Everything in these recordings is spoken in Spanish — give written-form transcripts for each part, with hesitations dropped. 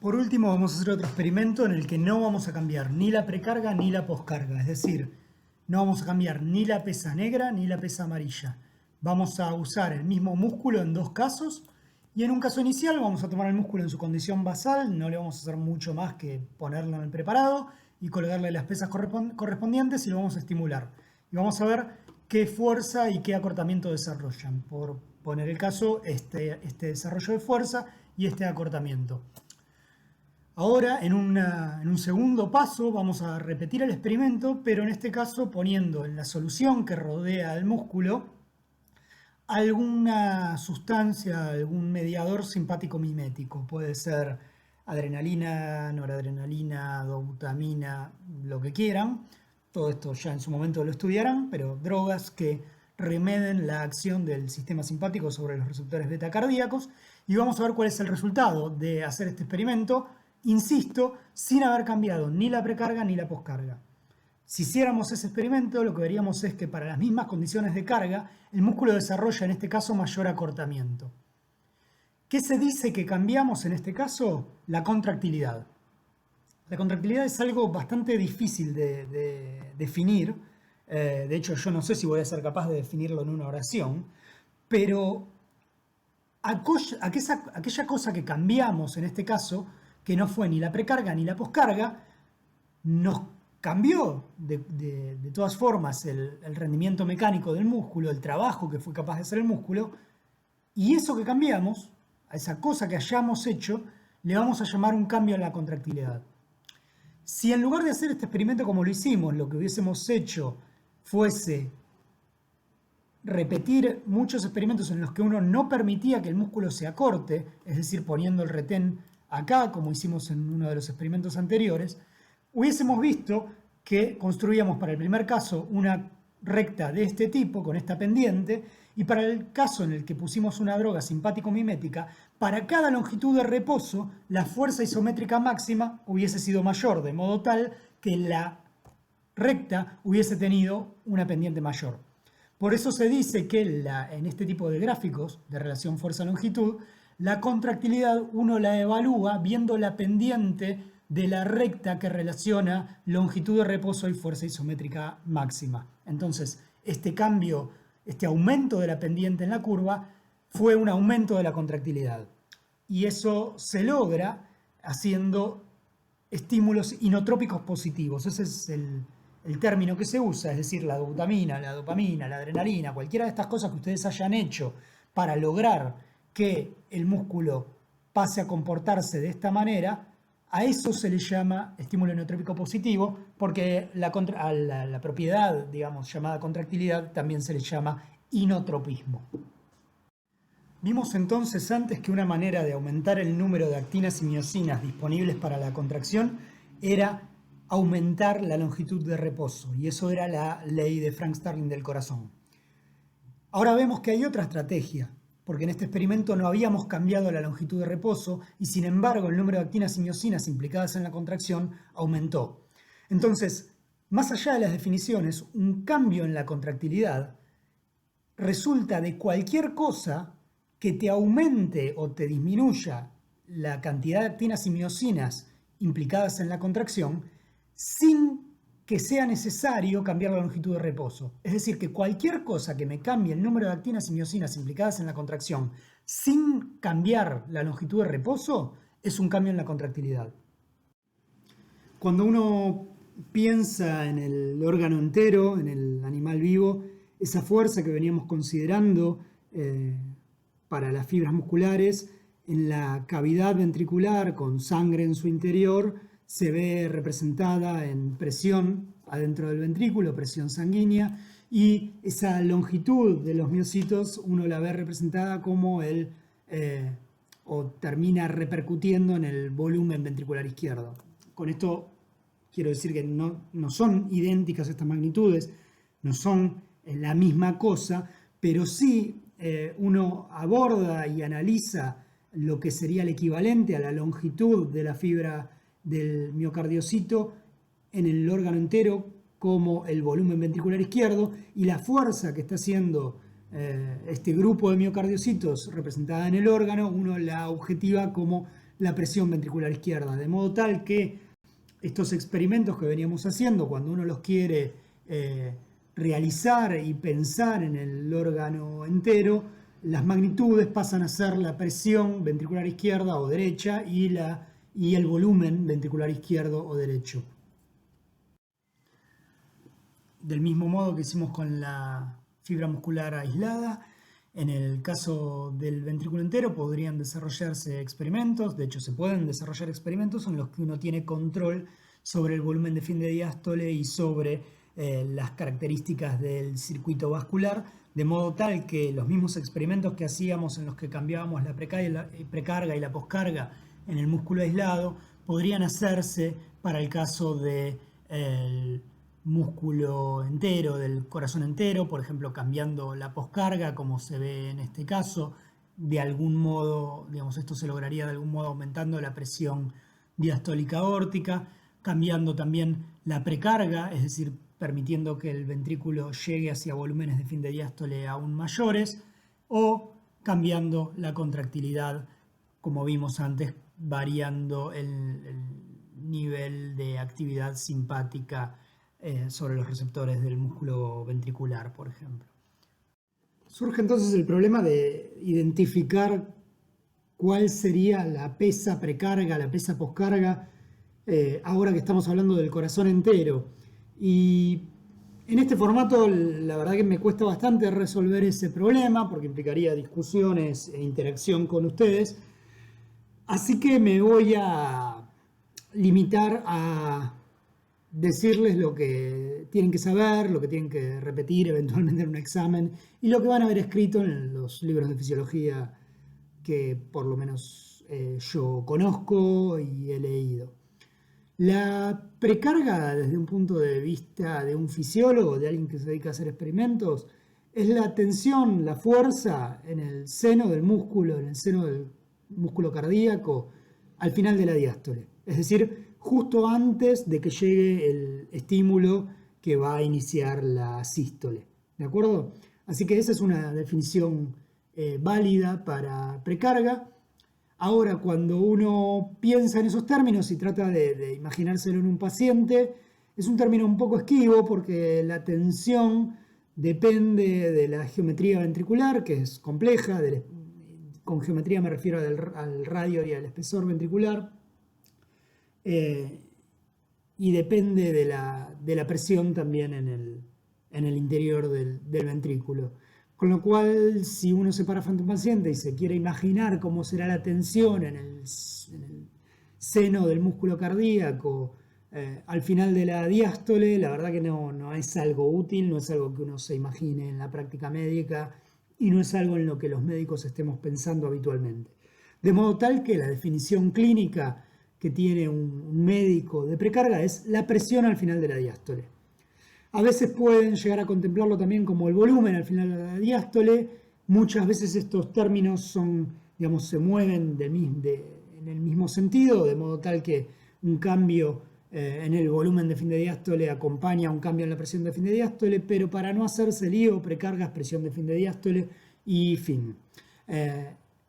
Por último, vamos a hacer otro experimento en el que no vamos a cambiar ni la precarga ni la poscarga. Es decir, no vamos a cambiar ni la pesa negra ni la pesa amarilla. Vamos a usar el mismo músculo en dos casos. Y en un caso inicial vamos a tomar el músculo en su condición basal. No le vamos a hacer mucho más que ponerlo en el preparado y colgarle las pesas correspondientes y lo vamos a estimular. Y vamos a ver qué fuerza y qué acortamiento desarrollan. Por poner el caso, este desarrollo de fuerza y este acortamiento. Ahora, en un segundo paso, vamos a repetir el experimento, pero en este caso poniendo en la solución que rodea al músculo alguna sustancia, algún mediador simpático mimético. Puede ser adrenalina, noradrenalina, dobutamina, lo que quieran. Todo esto ya en su momento lo estudiarán, pero drogas que remeden la acción del sistema simpático sobre los receptores beta cardíacos. Y vamos a ver cuál es el resultado de hacer este experimento. Insisto, sin haber cambiado ni la precarga ni la poscarga. Si hiciéramos ese experimento, lo que veríamos es que para las mismas condiciones de carga, el músculo desarrolla en este caso mayor acortamiento. ¿Qué se dice que cambiamos en este caso? La contractilidad. La contractilidad es algo bastante difícil de definir. De hecho, yo no sé si voy a ser capaz de definirlo en una oración, pero aquella cosa que cambiamos en este caso, que no fue ni la precarga ni la poscarga, nos cambió de todas formas el rendimiento mecánico del músculo, el trabajo que fue capaz de hacer el músculo, y eso que cambiamos, a esa cosa que hayamos hecho, le vamos a llamar un cambio en la contractilidad. Si en lugar de hacer este experimento como lo hicimos, lo que hubiésemos hecho fuese repetir muchos experimentos en los que uno no permitía que el músculo se acorte, es decir, poniendo el retén acá, como hicimos en uno de los experimentos anteriores, hubiésemos visto que construíamos para el primer caso una recta de este tipo, con esta pendiente, y para el caso en el que pusimos una droga simpático-mimética, para cada longitud de reposo, la fuerza isométrica máxima hubiese sido mayor, de modo tal que la recta hubiese tenido una pendiente mayor. Por eso se dice que en este tipo de gráficos de relación fuerza-longitud, la contractilidad uno la evalúa viendo la pendiente de la recta que relaciona longitud de reposo y fuerza isométrica máxima. Entonces, este cambio, este aumento de la pendiente en la curva fue un aumento de la contractilidad. Y eso se logra haciendo estímulos inotrópicos positivos. Ese es el término que se usa, es decir, la dobutamina, la dopamina, la adrenalina, cualquiera de estas cosas que ustedes hayan hecho para lograr que el músculo pase a comportarse de esta manera, a eso se le llama estímulo inotrópico positivo, porque a la propiedad, digamos, llamada contractilidad también se le llama inotropismo. Vimos entonces antes que una manera de aumentar el número de actinas y miosinas disponibles para la contracción era aumentar la longitud de reposo, y eso era la ley de Frank Starling del corazón. Ahora vemos que hay otra estrategia, porque en este experimento no habíamos cambiado la longitud de reposo y sin embargo el número de actinas y miosinas implicadas en la contracción aumentó. Entonces, más allá de las definiciones, un cambio en la contractilidad resulta de cualquier cosa que te aumente o te disminuya la cantidad de actinas y miosinas implicadas en la contracción sin que sea necesario cambiar la longitud de reposo. Es decir, que cualquier cosa que me cambie el número de actinas y miosinas implicadas en la contracción sin cambiar la longitud de reposo es un cambio en la contractilidad. Cuando uno piensa en el órgano entero, en el animal vivo, esa fuerza que veníamos considerando para las fibras musculares, en la cavidad ventricular con sangre en su interior, se ve representada en presión adentro del ventrículo, presión sanguínea, y esa longitud de los miocitos uno la ve representada como o termina repercutiendo en el volumen ventricular izquierdo. Con esto quiero decir que no son idénticas estas magnitudes, no son la misma cosa, pero sí uno aborda y analiza lo que sería el equivalente a la longitud de la fibra del miocardiocito en el órgano entero como el volumen ventricular izquierdo, y la fuerza que está haciendo este grupo de miocardiocitos representada en el órgano, uno la objetiva como la presión ventricular izquierda, de modo tal que estos experimentos que veníamos haciendo, cuando uno los quiere realizar y pensar en el órgano entero, las magnitudes pasan a ser la presión ventricular izquierda o derecha y el volumen ventricular izquierdo o derecho. Del mismo modo que hicimos con la fibra muscular aislada, en el caso del ventrículo entero podrían desarrollarse experimentos, de hecho se pueden desarrollar experimentos en los que uno tiene control sobre el volumen de fin de diástole y sobre las características del circuito vascular, de modo tal que los mismos experimentos que hacíamos en los que cambiábamos la precarga y la poscarga en el músculo aislado podrían hacerse para el caso del músculo entero, del corazón entero, por ejemplo, cambiando la poscarga, como se ve en este caso. De algún modo, digamos, esto se lograría de algún modo aumentando la presión diastólica aórtica, cambiando también la precarga, es decir, permitiendo que el ventrículo llegue hacia volúmenes de fin de diástole aún mayores, o cambiando la contractilidad, como vimos antes, variando el nivel de actividad simpática sobre los receptores del músculo ventricular, por ejemplo. Surge entonces el problema de identificar cuál sería la pesa precarga, la pesa poscarga, ahora que estamos hablando del corazón entero. Y en este formato la verdad que me cuesta bastante resolver ese problema porque implicaría discusiones e interacción con ustedes. Así que me voy a limitar a decirles lo que tienen que saber, lo que tienen que repetir eventualmente en un examen y lo que van a haber escrito en los libros de fisiología que por lo menos yo conozco y he leído. La precarga, desde un punto de vista de un fisiólogo, de alguien que se dedica a hacer experimentos, es la tensión, la fuerza en el seno del músculo, en el seno del músculo cardíaco, al final de la diástole. Es decir, justo antes de que llegue el estímulo que va a iniciar la sístole. ¿De acuerdo? Así que esa es una definición válida para precarga. Ahora, cuando uno piensa en esos términos y trata de imaginárselo en un paciente, es un término un poco esquivo porque la tensión depende de la geometría ventricular, que es compleja. Con geometría me refiero al radio y al espesor ventricular. Y depende de la presión también en el interior del ventrículo. Con lo cual, si uno se para frente a un paciente y se quiere imaginar cómo será la tensión en el seno del músculo cardíaco al final de la diástole, la verdad que no es algo útil, no es algo que uno se imagine en la práctica médica y no es algo en lo que los médicos estemos pensando habitualmente. De modo tal que la definición clínica que tiene un médico de precarga es la presión al final de la diástole. A veces pueden llegar a contemplarlo también como el volumen al final de la diástole. Muchas veces estos términos se mueven en el mismo sentido, de modo tal que un cambio en el volumen de fin de diástole acompaña a un cambio en la presión de fin de diástole, pero para no hacerse lío, precargas, presión de fin de diástole y fin.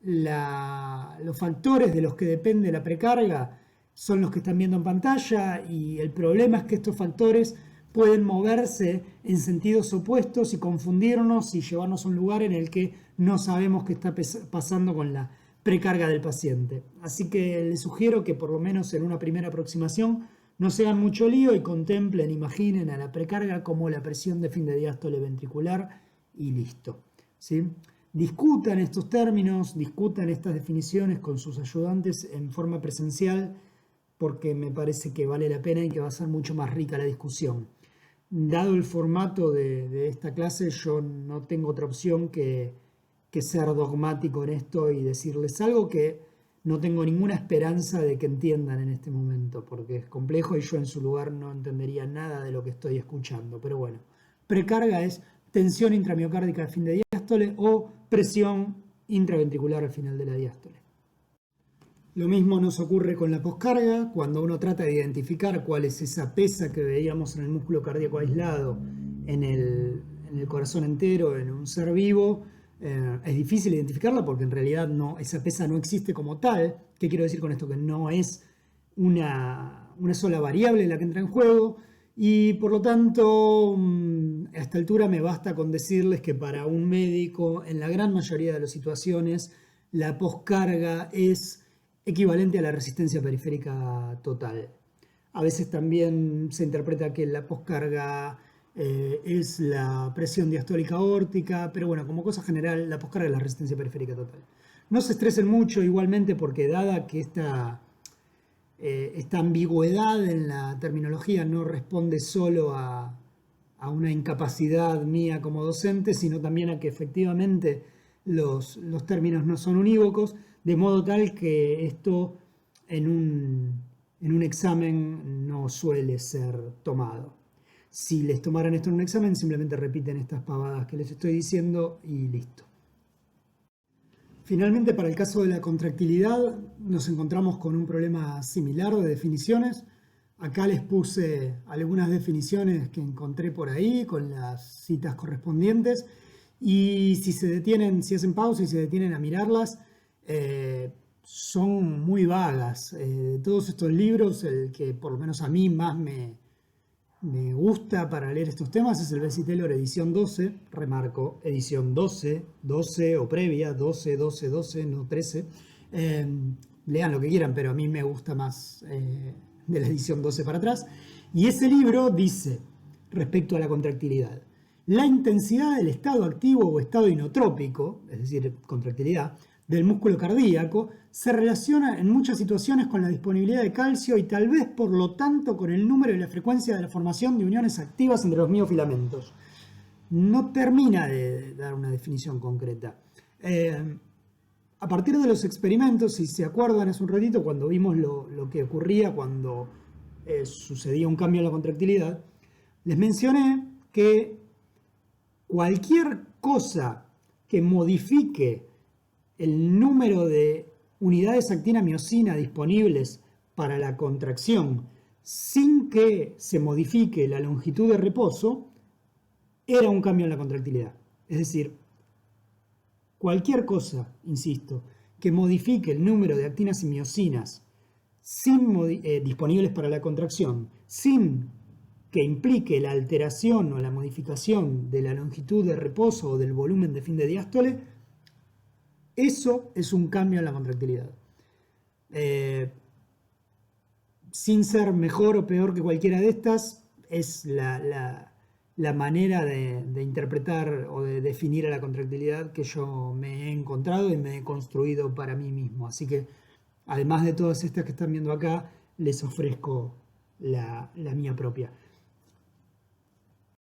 Los factores de los que depende la precarga son los que están viendo en pantalla y el problema es que estos factores pueden moverse en sentidos opuestos y confundirnos y llevarnos a un lugar en el que no sabemos qué está pasando con la precarga del paciente. Así que les sugiero que por lo menos en una primera aproximación no se hagan mucho lío y contemplen, imaginen a la precarga como la presión de fin de diástole ventricular y listo. ¿Sí? Discutan estos términos, discutan estas definiciones con sus ayudantes en forma presencial porque me parece que vale la pena y que va a ser mucho más rica la discusión. Dado el formato de esta clase, yo no tengo otra opción que ser dogmático en esto y decirles algo que no tengo ninguna esperanza de que entiendan en este momento, porque es complejo y yo en su lugar no entendería nada de lo que estoy escuchando. Pero bueno, precarga es tensión intramiocárdica al fin de diástole o presión intraventricular al final de la diástole. Lo mismo nos ocurre con la poscarga, cuando uno trata de identificar cuál es esa pesa que veíamos en el músculo cardíaco aislado, en el corazón entero, en un ser vivo. Es difícil identificarla porque en realidad no, esa pesa no existe como tal. ¿Qué quiero decir con esto? Que no es una sola variable la que entra en juego y por lo tanto a esta altura me basta con decirles que para un médico en la gran mayoría de las situaciones la poscarga es equivalente a la resistencia periférica total. A veces también se interpreta que la poscarga es la presión diastólica aórtica, pero bueno, como cosa general, la poscarga es la resistencia periférica total. No se estresen mucho igualmente porque dada que esta ambigüedad en la terminología no responde solo a una incapacidad mía como docente, sino también a que efectivamente los términos no son unívocos, de modo tal que esto en un examen no suele ser tomado. Si les tomaran esto en un examen, simplemente repiten estas pavadas que les estoy diciendo y listo. Finalmente, para el caso de la contractilidad, nos encontramos con un problema similar de definiciones. Acá les puse algunas definiciones que encontré por ahí con las citas correspondientes. Y si se detienen, si hacen pausa y se detienen a mirarlas, son muy vagas. De todos estos libros, el que por lo menos a mí más me gusta para leer estos temas es el Bessie Taylor edición 12, remarco, edición 12, 12 o previa, 12, 12, 12, no 13. Lean lo que quieran, pero a mí me gusta más de la edición 12 para atrás. Y ese libro dice, respecto a la contractilidad, la intensidad del estado activo o estado inotrópico, es decir, contractilidad, del músculo cardíaco se relaciona en muchas situaciones con la disponibilidad de calcio y tal vez por lo tanto con el número y la frecuencia de la formación de uniones activas entre los miofilamentos. No termina de dar una definición concreta. A partir de los experimentos, si se acuerdan hace un ratito cuando vimos lo que ocurría cuando sucedía un cambio en la contractilidad, les mencioné que cualquier cosa que modifique el número de unidades actina-miosina disponibles para la contracción sin que se modifique la longitud de reposo era un cambio en la contractilidad. Es decir, cualquier cosa, insisto, que modifique el número de actinas y miosinas disponibles para la contracción sin que implique la alteración o la modificación de la longitud de reposo o del volumen de fin de diástole, eso es un cambio en la contractilidad. Sin ser mejor o peor que cualquiera de estas, es la manera de interpretar o de definir a la contractilidad que yo me he encontrado y me he construido para mí mismo. Así que, además de todas estas que están viendo acá, les ofrezco la mía propia.